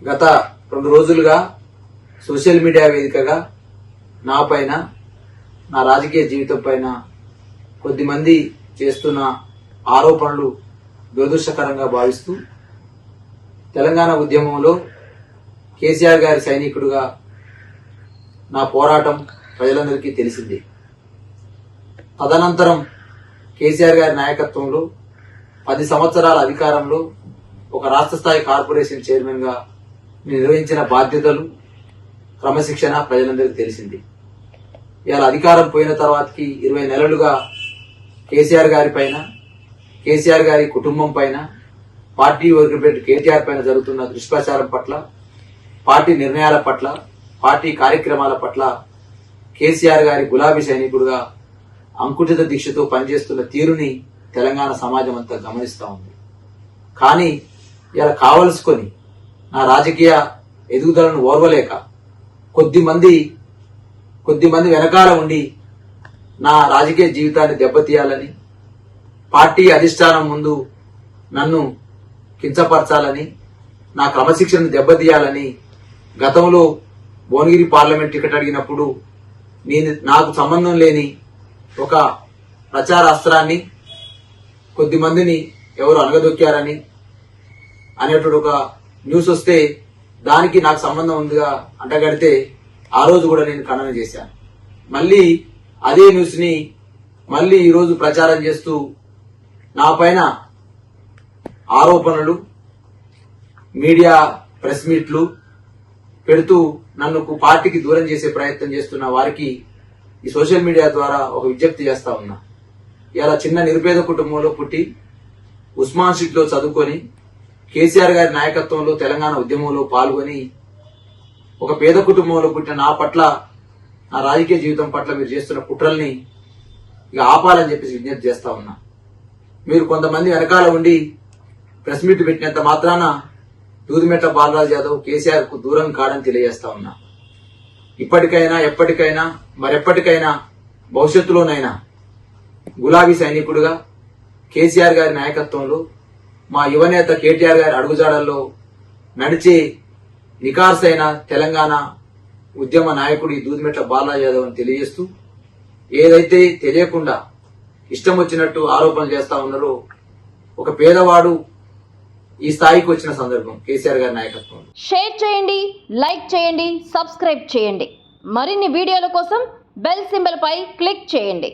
గత 2 రోజులుగా social media వేదికగా నా పైన నా రాజకీయ జీవితం పైన కొద్దిమంది చేస్తున్న ఆరోపణలు దురదృష్టకరంగా భావిస్తూ తెలంగాణ ఉద్యమంలో కేసీఆర్ గారి సైనికుడిగా నా పోరాటం ప్రజలందరికీ తెలిసింది. తదనంతరం కేసీఆర్ గారి నాయకత్వంలో 10 సంవత్సరాల అధికారంలో ఒక రాష్ట్ర స్థాయి కార్పొరేషన్ చైర్మన్ గా నిర్వహించిన బాధ్యతలు క్రమశిక్షణ ప్రజలందరికీ తెలిసింది. ఇవాళ అధికారం పోయిన తర్వాతకి 20 నెలలుగా కేసీఆర్ గారి పైన, కేసీఆర్ గారి కుటుంబం పైన, పార్టీ వర్గ కేటీఆర్ పైన జరుగుతున్న దుష్ప్రచారం పట్ల, పార్టీ నిర్ణయాల పట్ల, పార్టీ కార్యక్రమాల పట్ల కేసీఆర్ గారి గులాబీ సైనికుడుగా అంకుఠిత దీక్షతో పనిచేస్తున్న తీరుని తెలంగాణ సమాజం అంతా గమనిస్తా ఉంది. కానీ ఇలా కావలసుకొని నా రాజకీయ ఎదుగుదలను ఓర్వలేక కొద్దిమంది వెనకాల ఉండి నా రాజకీయ జీవితాన్ని దెబ్బతీయాలని, పార్టీ అధిష్టానం ముందు నన్ను కించపరచాలని, నా క్రమశిక్షణను దెబ్బతీయాలని గతంలో భువనగిరి పార్లమెంట్ టికెట్ అడిగినప్పుడు నాకు సంబంధం లేని ఒక ప్రచార అస్త్రాన్ని కొద్దిమందిని ఎవరు అనగదొక్కారని అనేటువంటి ఒక న్యూస్ వస్తే దానికి నాకు సంబంధం ఉందిగా అంటగడితే ఆ రోజు కూడా నేను ఖండన చేశాను. మళ్ళీ అదే న్యూస్ ని మళ్ళీ ఈ రోజు ప్రచారం చేస్తూ నా పైన ఆరోపణలు, మీడియా ప్రెస్ మీట్లు పెడుతూ నన్ను పార్టీకి దూరం చేసే ప్రయత్నం చేస్తున్న వారికి ఈ సోషల్ మీడియా ద్వారా ఒక విజ్ఞప్తి చేస్తా ఉన్నా. ఇలా చిన్న నిరుపేద కుటుంబంలో పుట్టి ఉస్మాన్ షీట్ లో చదువుకొని కేసీఆర్ గారి నాయకత్వంలో తెలంగాణ ఉద్యమంలో పాల్గొని ఒక పేద కుటుంబంలో పుట్టిన నా పట్ల, నా రాజకీయ జీవితం పట్ల మీరు చేస్తున్న కుట్రల్ని ఇక ఆపాలని చెప్పేసి విజ్ఞప్తి చేస్తా ఉన్నా. మీరు కొంతమంది వెనకాల ఉండి ప్రెస్ మీట్ పెట్టినంత మాత్రాన దూదిమెట్ల బాలరాజు యాదవ్ కేసీఆర్ కు దూరం కాడని తెలియజేస్తా ఉన్నా. ఇప్పటికైనా, ఎప్పటికైనా, మరెప్పటికైనా, భవిష్యత్తులోనైనా గులాబీ సైనికుడుగా కేసీఆర్ గారి నాయకత్వంలో మా యువనేత కేటీఆర్ గారి అడుగుజాడల్లో నడిచే నికార్సైన తెలంగాణ ఉద్యమ నాయకుడు ఈ దూదిమెట్ల బాలరాజు యాదవ్ అని తెలియజేస్తూ, ఏదైతే తెలియకుండా ఇష్టం వచ్చినట్టు ఆరోపణలు చేస్తా ఉన్నారో, ఒక పేదవాడు ఈ స్థాయికి వచ్చిన సందర్భం కేసీఆర్ గారి నాయకత్వం. షేర్ చేయండి, లైక్ చేయండి, సబ్స్క్రైబ్ చేయండి. మరిన్ని వీడియోల కోసం బెల్ సింబల్ పై క్లిక్ చేయండి.